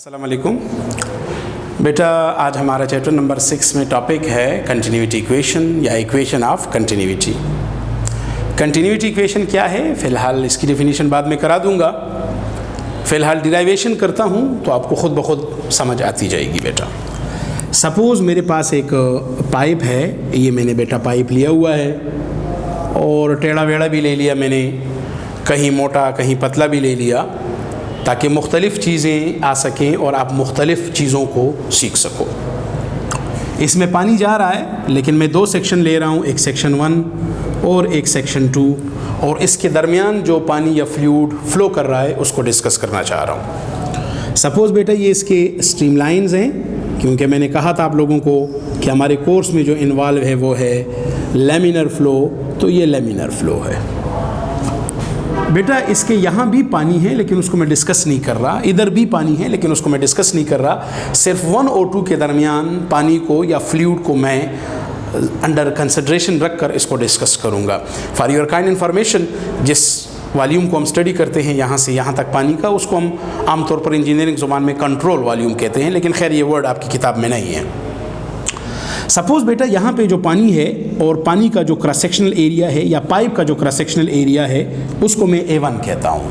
अस्सलाम वालेकुम बेटा, आज हमारा चैप्टर नंबर 6 में टॉपिक है कंटिन्यूटी इक्वेशन या equation of continuity. Continuity equation क्या है, फ़िलहाल इसकी डेफिनेशन बाद में करा दूंगा। फ़िलहाल डिराइवेशन करता हूँ तो आपको ख़ुद ब खुद समझ आती जाएगी बेटा। सपोज़ मेरे पास एक पाइप है, ये मैंने बेटा पाइप लिया हुआ है और टेढ़ा वेढ़ा भी ले लिया मैंने, कहीं मोटा कहीं पतला भी ले लिया, ताकि मुख्तलिफ़ चीज़ें आ सकें और आप मुख्तलिफ़ चीज़ों को सीख सको। इसमें पानी जा रहा है लेकिन मैं दो सेक्शन ले रहा हूँ, एक सेक्शन 1 और एक सेक्शन 2, और इसके दरमियान जो पानी या फ्लूइड फ़्लो कर रहा है उसको डिस्कस करना चाह रहा हूँ। सपोज़ बेटा ये इसके स्ट्रीम लाइन्स हैं, क्योंकि मैंने कहा था आप लोगों को कि हमारे कोर्स में जो इन्वॉल्व है वो है लैमिनर फ़्लो, तो ये लैमिनर फ़्लो है बेटा। इसके यहाँ भी पानी है लेकिन उसको मैं डिस्कस नहीं कर रहा, इधर भी पानी है लेकिन उसको मैं डिस्कस नहीं कर रहा। सिर्फ 1 और 2 के दरमियान पानी को या फ्लूइड को मैं अंडर कंसिडरेशन रख कर इसको डिस्कस करूँगा। फॉर योर काइंड इन्फॉर्मेशन, जिस वॉल्यूम को हम स्टडी करते हैं यहाँ से यहाँ तक पानी का, उसको हम आमतौर पर इंजीनियरिंग ज़ुबान में कंट्रोल वॉल्यूम कहते हैं, लेकिन खैर ये वर्ड आपकी किताब में नहीं है। सपोज़ बेटा यहाँ पे जो पानी है और पानी का जो क्रॉस सेक्शनल एरिया है या पाइप का जो क्रॉस सेक्शनल एरिया है उसको मैं A1 कहता हूँ।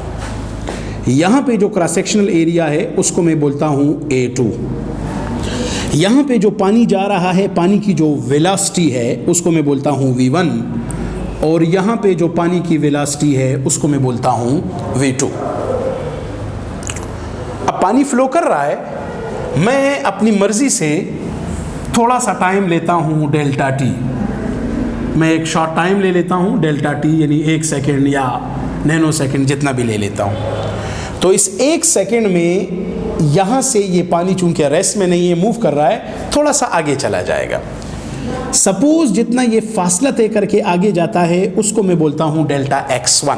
यहाँ पे जो क्रॉस सेक्शनल एरिया है उसको मैं बोलता हूँ A2। यहाँ पे जो पानी जा रहा है, पानी की जो वेलोसिटी है उसको मैं बोलता हूँ V1, और यहाँ पे जो पानी की वेलोसिटी है उसको मैं बोलता हूँ V2। अब पानी फ्लो कर रहा है, मैं अपनी मर्ज़ी से थोड़ा सा टाइम लेता हूँ डेल्टा टी, मैं एक शॉर्ट टाइम ले लेता हूँ डेल्टा टी, यानी 1 सेकेंड या नैनो सेकेंड जितना भी ले लेता हूँ। तो इस 1 सेकेंड में यहाँ से ये पानी चूँकि रेस्ट में नहीं है, मूव कर रहा है, थोड़ा सा आगे चला जाएगा। सपोज़ जितना ये फासला तय करके आगे जाता है उसको मैं बोलता हूँ डेल्टा x1,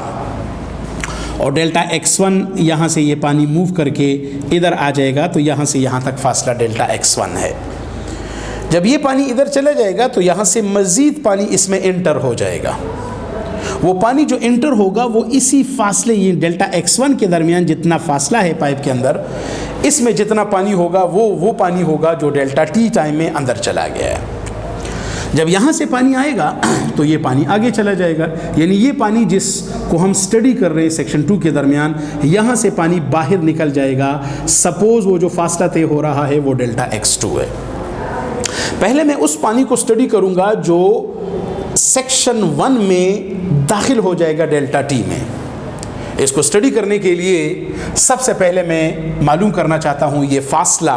और डेल्टा x1 यहाँ से ये पानी मूव करके इधर आ जाएगा, तो यहाँ से यहाँ तक फासला डेल्टा x1 है। जब ये पानी इधर चला जाएगा तो यहाँ से मज़ीद पानी इसमें इंटर हो जाएगा। वो पानी जो इंटर होगा वो इसी फासले, ये डेल्टा x1 के दरमियान जितना फासला है पाइप के अंदर, इसमें जितना पानी होगा वो पानी होगा जो डेल्टा t टाइम में अंदर चला गया है। जब यहाँ से पानी आएगा तो ये पानी आगे चला जाएगा, यानी ये पानी जिसको हम स्टडी कर रहे हैं सेक्शन 2 के दरमियान, यहाँ से पानी बाहर निकल जाएगा। सपोज़ वो जो फासला तय हो रहा है वो डेल्टा x2 है। पहले मैं उस पानी को स्टडी करूंगा जो सेक्शन 1 में दाखिल हो जाएगा डेल्टा टी में। इसको स्टडी करने के लिए सबसे पहले मैं मालूम करना चाहता हूँ ये फासला,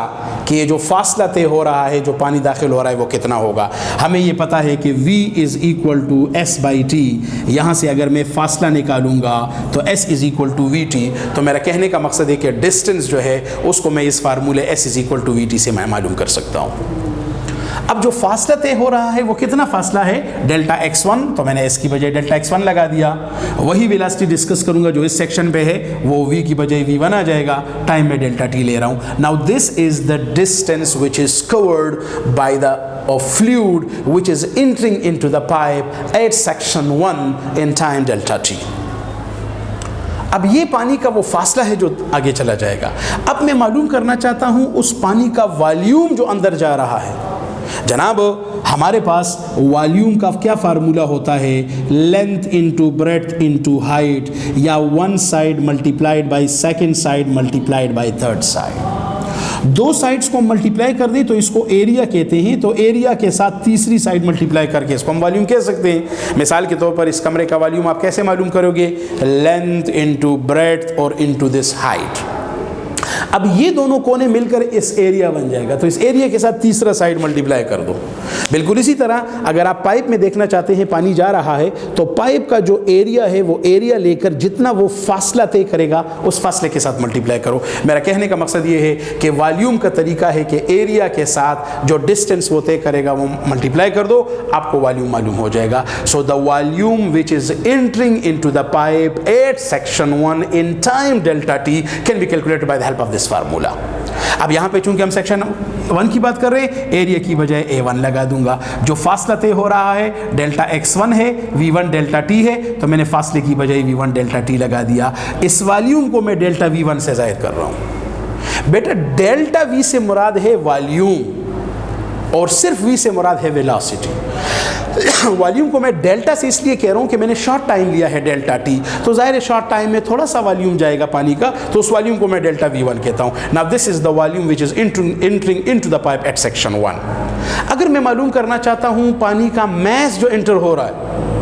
कि ये जो फासला तय हो रहा है, जो पानी दाखिल हो रहा है वो कितना होगा। हमें ये पता है कि V is equal to S/T। यहाँ से अगर मैं फासला निकालूंगा तो S is equal to VT। तो मेरा कहने का मकसद है कि डिस्टेंस जो है उसको मैं इस फार्मूले S is equal to VT से मैं मालूम कर सकता हूँ। अब जो फासला तय हो रहा है वो कितना फासला है, डेल्टा x1, तो मैंने s की बजाय डेल्टा x1 लगा दिया। वही वेलोसिटी डिस्कस करूंगा जो इस सेक्शन पे है, वो v की बजाय v1 आ जाएगा, टाइम में डेल्टा t ले रहा हूं। Now this is the distance which is covered by the fluid which is entering into the pipe at section 1 in time delta t। अब ये पानी का वो फासला है जो आगे चला जाएगा। अब मैं मालूम करना चाहता हूं उस पानी का वॉल्यूम जो अंदर जा रहा है। जनाब, हमारे पास वॉल्यूम का क्या फार्मूला होता है, length into breadth into height, या 1 side multiplied by 2nd side multiplied by 3rd side. 2 sides को मल्टीप्लाई कर दें तो इसको एरिया कहते हैं, तो एरिया के साथ तीसरी साइड मल्टीप्लाई करके इसको हम वॉल्यूम कह सकते हैं। मिसाल के तौर पर इस कमरे का वॉल्यूम आप कैसे मालूम करोगे, लेंथ इंटू ब्रेड्थ और इंटू दिस हाइट। अब ये दोनों कोने मिलकर इस एरिया बन जाएगा, तो इस एरिया के साथ तीसरा साइड मल्टीप्लाई कर दो। बिल्कुल इसी तरह अगर आप पाइप में देखना चाहते हैं पानी जा रहा है, तो पाइप का जो एरिया है वो एरिया लेकर जितना वो फासला तय करेगा उस फासले के साथ मल्टीप्लाई करो। मेरा कहने का मकसद ये है कि वॉल्यूम का तरीका है कि एरिया के साथ जो डिस्टेंस वो तय करेगा वो मल्टीप्लाई कर दो, आपको वॉल्यूम मालूम हो जाएगा। So the volume which is entering into the pipe at section 1 in time delta t can be calculated by the help of this formula. अब यहाँ पे चूंकि हम सेक्शन 1 की बात कर रहे हैं, एरिया की बजाय A1 लगा दूंगा। जो फासला तय हो रहा है डेल्टा x1 है, V1 डेल्टा t है, तो मैंने फासले की बजाय V1 डेल्टा t लगा दिया। इस वॉल्यूम को मैं डेल्टा V1 से जाहिर कर रहा हूँ। बेटा डेल्टा वी से मुराद है वॉल्यूम और सिर्फ वी से मुराद है वेलोसिटी। वॉल्यूम को मैं डेल्टा से इसलिए कह रहा हूँ कि मैंने शॉर्ट टाइम लिया है डेल्टा टी, तो जाहिर है शॉर्ट टाइम में थोड़ा सा वॉल्यूम जाएगा पानी का, तो उस वॉल्यूम को मैं डेल्टा V1 कहता हूँ। Now this is the volume which is entering into the pipe at section 1। अगर मैं मालूम करना चाहता हूँ पानी का मैस जो एंटर हो रहा है,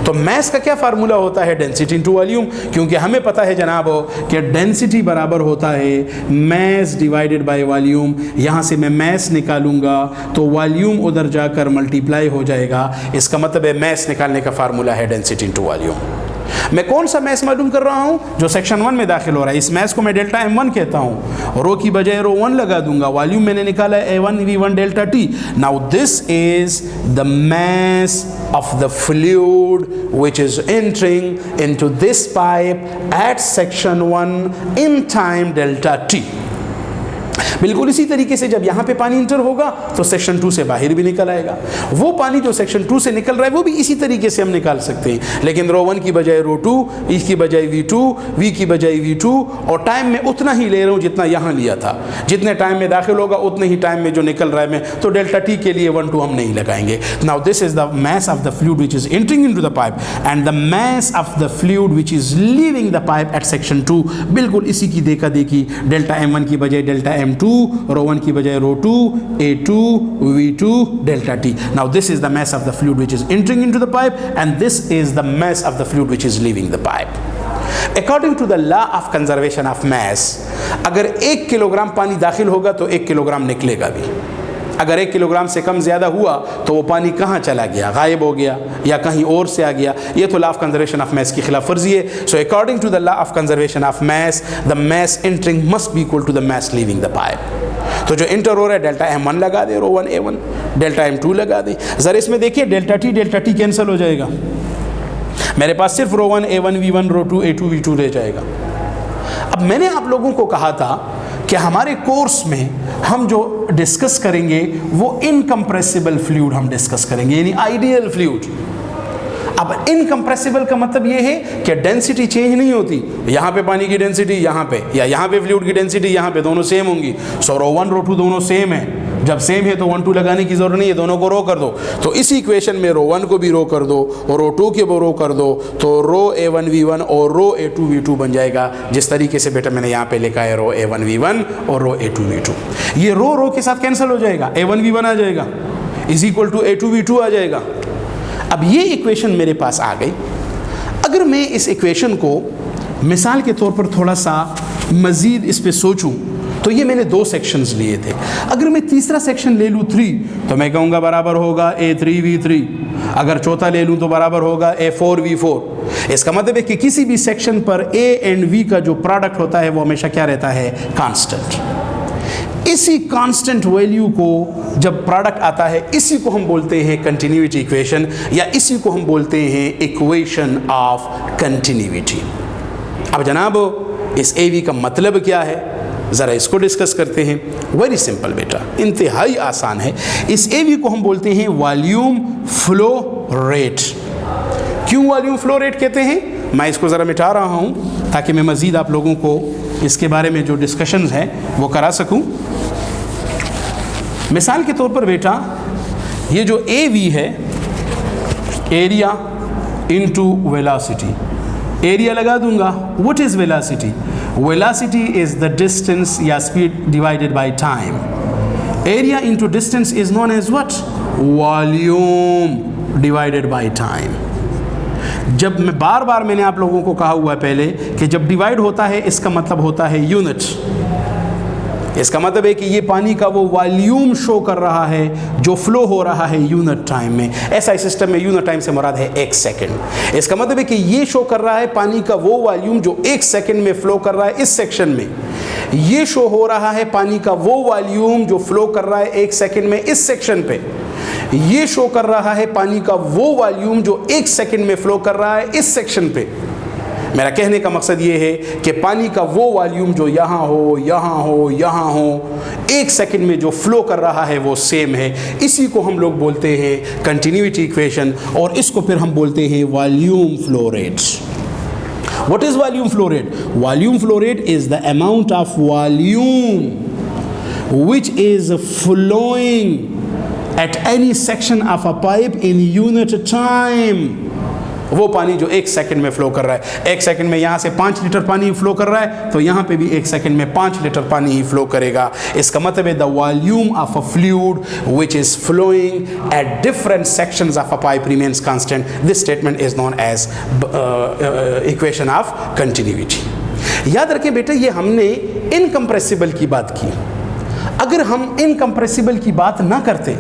तो मैस का क्या फार्मूला होता है? डेंसिटी इनटू वॉल्यूम, क्योंकि हमें पता है जनाब कि डेंसिटी बराबर होता है मैस डिवाइडेड बाय वॉल्यूम। यहाँ से मैं मैस निकालूंगा तो वॉल्यूम उधर जाकर मल्टीप्लाई हो जाएगा। इसका मतलब है मैस निकालने का फार्मूला है डेंसिटी इनटू वॉल्यूम। मैं कौन सा मैस मालूम कर रहा हूँ? जो सेक्शन 1 में दाखिल हो रहा है। इस मैस को मैं डेल्टा M1 कहता हूँ, रो की बजाय रो 1 लगा दूंगा। वॉल्यूम मैंने निकाला है A1 V1 delta T। Now this is the mass of the fluid which is entering into this pipe at section 1 in time delta t। बिल्कुल इसी तरीके से जब यहाँ पे पानी इंटर होगा तो सेक्शन 2 से बाहर भी निकल आएगा। वो पानी जो सेक्शन 2 से निकल रहा है वो भी इसी तरीके से हम निकाल सकते हैं, लेकिन रो 1 की बजाय रो 2, ई की बजाय V2, V की बजाय V2, और टाइम में उतना ही ले रहा हूँ जितना यहाँ लिया था। जितने टाइम में दाखिल होगा उतने ही टाइम में जो निकल रहा है मैं, तो डेल्टा टी के लिए 1 2 हम नहीं लगाएंगे। Now this is the mass of the fluid which is entering into the pipe and the mass of the fluid which is leaving the pipe at section 2। बिल्कुल इसी की देखा देखी, डेल्टा M1 की बजाय डेल्टा M2, रो 1 की बजाय rho 2, A2 V2 delta T। Now this is the mass of the fluid which is entering into the pipe and this is the mass of the fluid which is leaving the pipe. According to the law of conservation of mass, अगर 1 kilogram पानी दाखिल होगा तो 1 kilogram निकलेगा भी। अगर 1 kilogram से कम ज़्यादा हुआ तो वो पानी कहाँ चला गया? गायब हो गया या कहीं और से आ गया। ये तो law of conservation of mass की खिलाफ वर्जी है। So according to the law of conservation of mass, the mass entering must be equal to the mass leaving the pipe. तो जो इंटर हो रहा है डेल्टा M1 लगा दे, रो 1 A1, डेल्टा M2 लगा दे। ज़रा इसमें देखिए डेल्टा T कैंसिल हो जाएगा, मेरे पास सिर्फ रो 1 A1 V1 रो 2 A2 V2 रह जाएगा। अब मैंने आप लोगों को कहा था कि हमारे कोर्स में हम जो डिस्कस करेंगे वो इनकम्प्रेसिबल फ्लूइड हम डिस्कस करेंगे, यानी आइडियल फ्लूइड। अब इनकम्प्रेसिबल का मतलब ये है कि डेंसिटी चेंज नहीं होती। यहाँ पे पानी की डेंसिटी यहाँ पे, या यहाँ पे फ्लूइड की डेंसिटी यहाँ पे, दोनों सेम होंगी। सो रो 1 रो 2 दोनों सेम है। जब सेम है तो 1 2 लगाने की जरूरत नहीं है, दोनों को रो कर दो। तो इस इक्वेशन में रो 1 को भी रो कर दो और रो 2 के भी रो कर दो, तो रो A1 V1 और रो A2 V2 बन जाएगा। जिस तरीके से बेटा मैंने यहाँ पे लिखा है रो A1 V1 और रो A2 V2, ये रो के साथ कैंसिल हो जाएगा, A1 V1 आ जाएगा is equal to A2 V2 आ जाएगा। अब ये इक्वेशन मेरे पास आ गई। अगर मैं इस इक्वेशन को मिसाल के तौर पर थोड़ा सा मज़ीद इस पे सोचूं, तो ये मैंने 2 सेक्शंस लिए थे। अगर मैं तीसरा सेक्शन ले लूँ 3, तो मैं कहूँगा बराबर होगा A3 V3। अगर चौथा ले लूँ तो बराबर होगा A4 V4। इसका मतलब है कि किसी भी सेक्शन पर A एंड V का जो प्रोडक्ट होता है वो हमेशा क्या रहता है? कांस्टेंट। इसी कांस्टेंट वैल्यू को जब प्रोडक्ट आता है, इसी को हम बोलते हैं कंटिन्यूटी इक्वेशन, या इसी को हम बोलते हैं इक्वेशन ऑफ कंटिन्यूटी। अब जनाब इस AV का मतलब क्या है, ज़रा इसको डिस्कस करते हैं। वेरी सिंपल बेटा, इंतहाई आसान है। इस AV को हम बोलते हैं वॉल्यूम फ्लो रेट। क्यों वॉल्यूम फ्लो रेट कहते हैं? मैं इसको ज़रा मिटा रहा हूँ ताकि मैं मज़ीद आप लोगों को इसके बारे में जो डिस्कशंस हैं वो करा सकूँ। मिसाल के तौर पर बेटा ये जो AV है, एरिया इनटू वेलोसिटी, एरिया लगा दूंगा। What is velocity? Velocity is the distance या speed divided by time. Area into distance is known as what? Volume divided by time. जब मैं बार मैंने आप लोगों को कहा हुआ है पहले कि जब डिवाइड होता है इसका मतलब होता है यूनिट। इसका मतलब है कि ये पानी का वो वॉल्यूम शो कर रहा है जो फ्लो हो रहा है यूनिट टाइम में। SI सिस्टम में यूनिट टाइम से मुराद है 1 सेकंड। इसका मतलब है कि ये शो कर रहा है पानी का वो वॉल्यूम जो 1 सेकंड में फ्लो कर रहा है इस सेक्शन में। ये शो हो रहा है पानी का वो वॉल्यूम जो फ्लो कर रहा है 1 सेकंड में इस सेक्शन पे। ये शो कर रहा है पानी का वो वॉल्यूम जो 1 सेकंड में फ्लो कर रहा है इस सेक्शन पे। मेरा कहने का मकसद ये है कि पानी का वो वॉल्यूम जो यहाँ हो, यहाँ हो, यहाँ हो, 1 सेकंड में जो फ्लो कर रहा है वो सेम है। इसी को हम लोग बोलते हैं कंटिन्यूटी इक्वेशन, और इसको फिर हम बोलते हैं volume flow rate. What is volume flow rate? Volume flow rate is the amount of volume which is flowing at any section of a pipe in unit time. वो पानी जो 1 सेकंड में फ्लो कर रहा है, 1 सेकंड में यहाँ से 5 लीटर पानी फ्लो कर रहा है, तो यहाँ पे भी 1 सेकंड में 5 लीटर पानी ही फ्लो करेगा. इसका मतलब है the volume of a fluid which is flowing at different sections of a pipe remains constant. This statement is known as equation of continuity. याद रखें बेटा, ये हमने इनकम्प्रेसिबल की बात की. अगर हम इनकम्प्रेसिबल की बात ना करते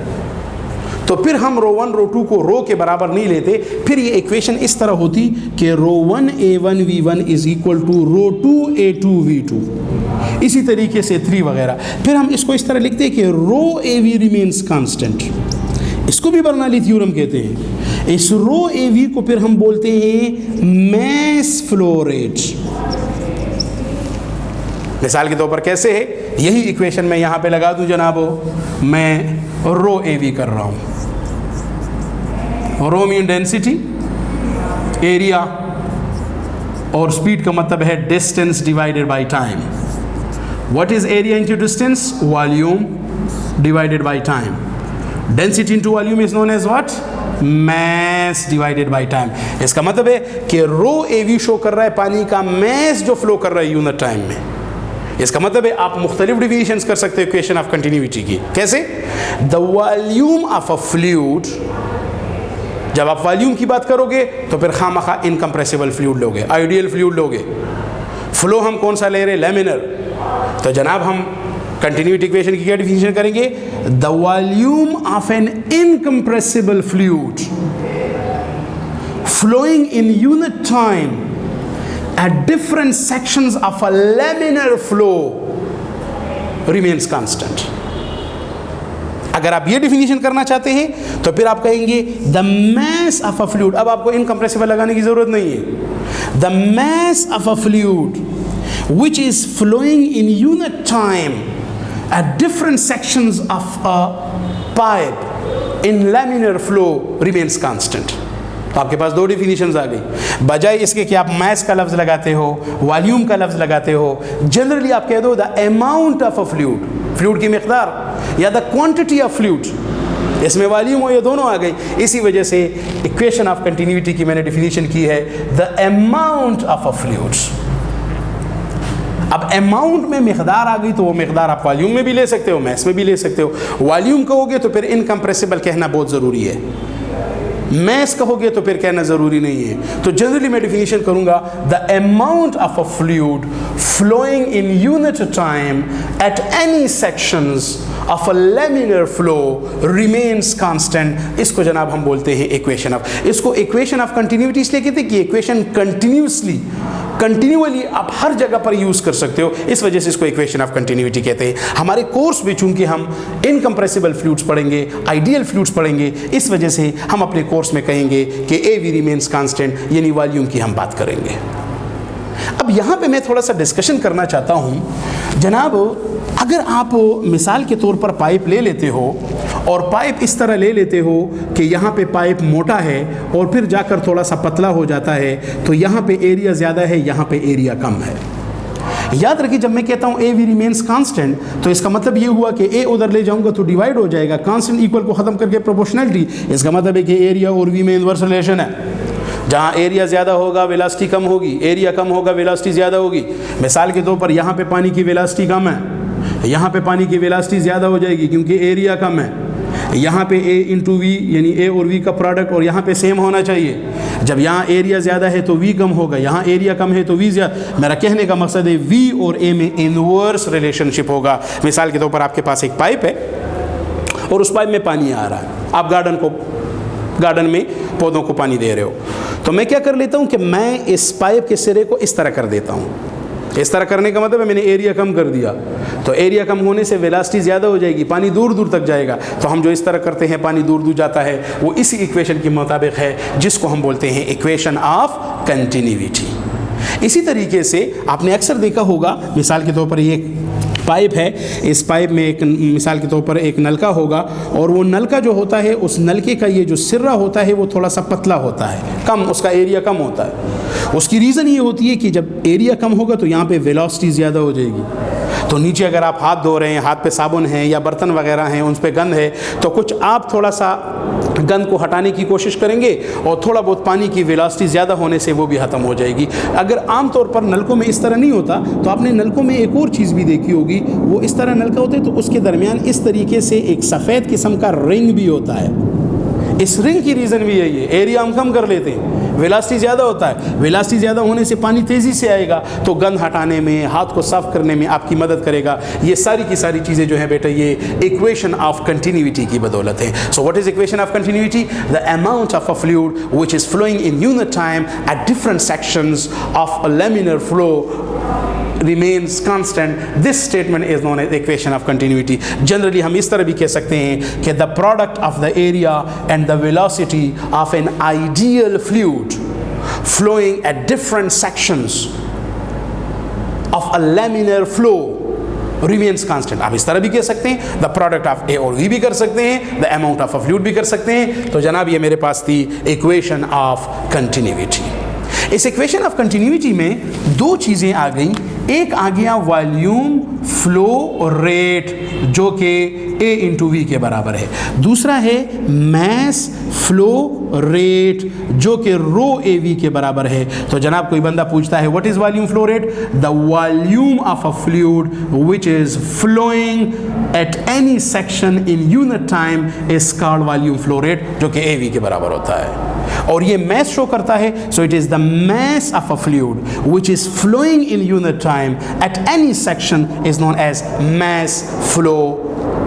तो फिर हम रो 1 रो 2 को रो के बराबर नहीं लेते. फिर ये इक्वेशन इस तरह होती कि rho 1 A1 V1 is equal to rho 2 A2 V2, इसी तरीके से 3 वगैरह. फिर हम इसको इस तरह लिखते हैं कि रो AV रिमेन्स कांस्टेंट. इसको भी बर्नौली थ्योरम कहते हैं. इस रो AV को फिर हम बोलते हैं मैस फ्लो रेट. मिसाल के तौर पर कैसे है, यही इक्वेशन मैं यहाँ पे लगा दूं जनाबो. मैं रो AV कर रहा हूँ. रो मीन डेंसिटी, एरिया, और स्पीड का मतलब है distance divided by time. What is area into distance? Volume divided by time. Density into volume is known as what? Mass divided by time. इसका मतलब है कि रो AV शो कर रहा है पानी का मैस जो फ्लो कर रहा है यूनिट टाइम में. इसका मतलब है आप मुख्तलिफ डिफिनेशंस कर सकते हो इक्वेशन ऑफ कंटिन्यूटी की. कैसे? The volume of a fluid, जब आप वॉल्यूम की बात करोगे तो फिर खामखा इनकम्प्रेसिबल फ्लूइड लोगे, आइडियल फ्लूइड लोगे. फ्लो हम कौन सा ले रहे? लैमिनर. तो जनाब हम कंटिन्यूटी इक्वेशन की क्या डिफिनेशन करेंगे? The volume of an incompressible fluid flowing in unit time at different sections of a laminar flow remains constant. अगर आप ये डिफिनीशन करना चाहते हैं तो फिर आप कहेंगे the mass of a fluid. अब आपको इनकम्प्रेसिबल लगाने की जरूरत नहीं है. The mass of a fluid which is flowing in unit time at different sections of a pipe in laminar flow remains constant. आपके पास 2 डिफिनीशंस आ गई. बजाय इसके कि आप मैस का लफ्ज़ लगाते हो, वॉल्यूम का लफ्ज़ लगाते हो, जनरली आप कह दो the amount of a fluid, fluid की मिक़दार, या द क्वांटिटी ऑफ फ्लूइड. इसमें वॉल्यूम हो, ये दोनों आ गई. इसी वजह से इक्वेशन ऑफ कंटिन्यूटी की मैंने डिफिनीशन की है the amount of a fluid. अब अमाउंट में मिक़दार आ गई तो वो मिक़दार आप वॉल्यूम में भी ले सकते हो, मैस में भी ले सकते हो. वॉल्यूम कहोगे तो फिर इनकम्प्रेसिबल कहना बहुत ज़रूरी है, मैस कहोगे तो फिर कहना ज़रूरी नहीं है. तो जनरली मैं डिफिनीशन करूंगा the amount of a fluid flowing in unit time at any sections of a laminar flow remains constant. इसको जनाब हम बोलते हैं इक्वेशन ऑफ. इसको इक्वेशन ऑफ कंटिन्यूटी इसलिए कहते हैं कि इक्वेशन कंटिन्यूसली, कंटिन्यूअली आप हर जगह पर यूज़ कर सकते हो. इस वजह से इसको इक्वेशन ऑफ कंटिन्यूटी कहते हैं. हमारे कोर्स में चूंकि हम इनकम्प्रेसिबल फ्लूइड्स पढ़ेंगे, आइडियल फ्लूइड्स पढ़ेंगे, इस वजह से हम अपने कोर्स में कहेंगे कि AV रिमेन्स कांस्टेंट, यानी वॉल्यूम की हम बात करेंगे. अब यहाँ पे मैं थोड़ा सा डिस्कशन करना चाहता हूँ जनाब. अगर आप मिसाल के तौर पर पाइप ले लेते हो और पाइप इस तरह ले लेते हो कि यहाँ पे पाइप मोटा है और फिर जाकर थोड़ा सा पतला हो जाता है, तो यहाँ पे एरिया ज़्यादा है, यहाँ पे एरिया कम है. याद रखिए जब मैं कहता हूँ AV रिमेन्स कांस्टेंट तो इसका मतलब ये हुआ कि A उधर ले जाऊँगा तो डिवाइड हो जाएगा. कांस्टेंट इक्वल को ख़त्म करके प्रोपोर्शनलिटी. इसका मतलब है कि एरिया और V में इन्वर्स रिलेशन है. जहाँ एरिया ज़्यादा होगा वेलोसिटी कम होगी, एरिया कम होगा वेलोसिटी ज़्यादा होगी. मिसाल के तौर पर यहाँ पे पानी की वेलोसिटी कम है, यहाँ पे पानी की वेलोसिटी ज़्यादा हो जाएगी क्योंकि एरिया कम है. यहाँ पे A इंटू V यानी A और V का प्रोडक्ट और यहाँ पे सेम होना चाहिए. जब यहाँ एरिया ज़्यादा है तो V कम होगा, यहाँ एरिया कम है तो V ज़्यादा. मेरा कहने का मकसद है V और A में इन्वर्स रिलेशनशिप होगा. मिसाल के तौर पर आपके पास एक पाइप है और उस पाइप में पानी आ रहा है. आप गार्डन में पौधों को पानी दे रहे हो, तो मैं क्या कर लेता हूँ कि मैं इस पाइप के सिरे को इस तरह कर देता हूँ. इस तरह करने का मतलब है मैंने एरिया कम कर दिया. तो एरिया कम होने से वेलोसिटी ज़्यादा हो जाएगी, पानी दूर दूर तक जाएगा. तो हम जो इस तरह करते हैं पानी दूर दूर जाता है, वो इसी इक्वेशन के मुताबिक है जिसको हम बोलते हैं इक्वेशन ऑफ कंटिन्यूटी. इसी तरीके से आपने अक्सर देखा होगा, मिसाल के तौर पर ये पाइप है, इस पाइप में एक मिसाल के तौर पर एक नलका होगा और वो नलका जो होता है उस नलके का ये जो सिरा होता है वो थोड़ा सा पतला होता है, कम, उसका एरिया कम होता है. उसकी रीज़न ये होती है कि जब एरिया कम होगा तो यहाँ पे वेलोसिटी ज़्यादा हो जाएगी. तो नीचे अगर आप हाथ धो रहे हैं, हाथ पे साबुन है या बर्तन वगैरह हैं, उन पे गंद है, तो कुछ आप थोड़ा सा गंद को हटाने की कोशिश करेंगे और थोड़ा बहुत पानी की वेलोसिटी ज़्यादा होने से वो भी ख़त्म हो जाएगी। अगर आम तौर पर नलकों में इस तरह नहीं होता, तो आपने नलकों में एक और चीज़ भी देखी होगी, वो इस तरह नलका होते हैं तो उसके दरमियान इस तरीके से एक सफ़ेद किस्म का रिंग भी होता है। इस रिंग की रीज़न भी यही है, एरिया हम कम कर लेते हैं, वेलोसिटी ज़्यादा होता है, वेलोसिटी ज़्यादा होने से पानी तेज़ी से आएगा, तो गंद हटाने में, हाथ को साफ करने में आपकी मदद करेगा। ये सारी की सारी चीज़ें जो है बेटा, ये इक्वेशन ऑफ कंटिन्यूटी की बदौलत है। So what is equation of continuity? The amount of a fluid which is flowing in unit time at different sections of a laminar flow remains constant. This statement is known as equation of continuity. Generally हम इस तरह भी कह सकते हैं कि the product of the area and the velocity of an ideal fluid flowing at different sections of a laminar flow remains constant. आप इस तरह भी कह सकते हैं, the product of A और V भी कर सकते हैं, the amount of a fluid भी कर सकते हैं। तो जनाब ये मेरे पास थी equation of continuity। इस इक्वेशन ऑफ कंटिन्यूटी में दो चीज़ें आ गई। एक आ गया वॉल्यूम फ्लो रेट जो कि A इंटू वी के बराबर है, दूसरा है मैस फ्लो रेट जो कि रो ए वी के बराबर है। तो जनाब कोई बंदा पूछता है what is volume flow rate? The volume of a fluid which is flowing at any section in unit time is called volume flow rate, जो कि ए वी के बराबर होता है। और ये मैस शो करता है, so it is the mass of a fluid which is flowing in unit time at any section is known as mass flow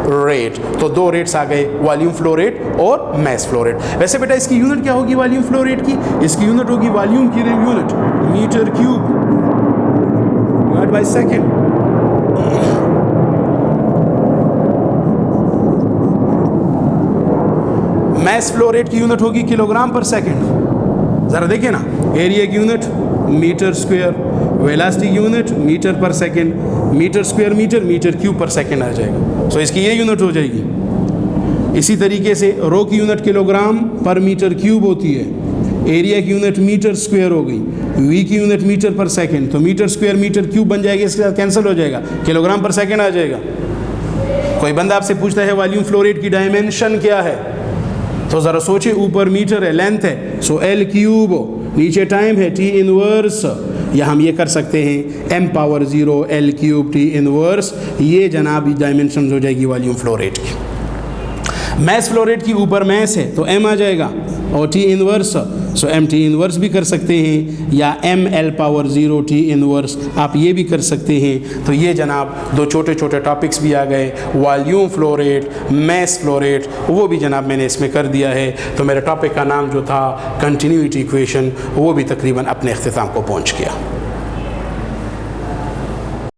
rate. तो दो रेट्स आ गए, वॉल्यूम फ्लो रेट और मैस फ्लो रेट। वैसे बेटा इसकी यूनिट क्या होगी वॉल्यूम फ्लो रेट की? इसकी यूनिट होगी वॉल्यूम की unit metre cube divide by second. Mass flow rate की यूनिट होगी किलोग्राम पर सेकेंड। ज़रा देखिए ना, एरिया की unit metre square, velocity unit metre per second, metre square metre, metre cube per second आ जाएगा। सो इसकी ये यूनिट हो जाएगी। इसी तरीके से रो की यूनिट किलोग्राम पर मीटर क्यूब होती है, एरिया की यूनिट मीटर स्क्वायर हो गई, वी की यूनिट मीटर पर सेकेंड, तो मीटर स्क्वायर मीटर क्यूब बन जाएगा, इसके साथ कैंसिल हो जाएगा, किलोग्राम पर सेकेंड आ जाएगा। कोई बंदा आपसे पूछता है वॉल्यूम फ्लो रेट की डायमेंशन क्या है, तो ज़रा सोचिए, ऊपर मीटर है, लेंथ है, सो एल क्यूब, नीचे टाइम है टी इनवर्स, या हम ये कर सकते हैं m power 0 l cube T inverse, ये जनाब डायमेंशन हो जाएगी वॉल्यूम फ्लो रेट की। मैस फ्लो रेट की ऊपर मैस है तो m आ जाएगा, और टी इनवर्स, सो m टी इनवर्स भी कर सकते हैं, या m l power 0 T inverse आप ये भी कर सकते हैं। तो ये जनाब दो छोटे छोटे टॉपिक्स भी आ गए, volume flow rate, mass flow rate, वो भी जनाब मैंने इसमें कर दिया है। तो मेरे टॉपिक का नाम जो था कंटिन्यूटी इक्वेशन, वो भी तकरीबन अपने इख्तिताम को पहुँच गया।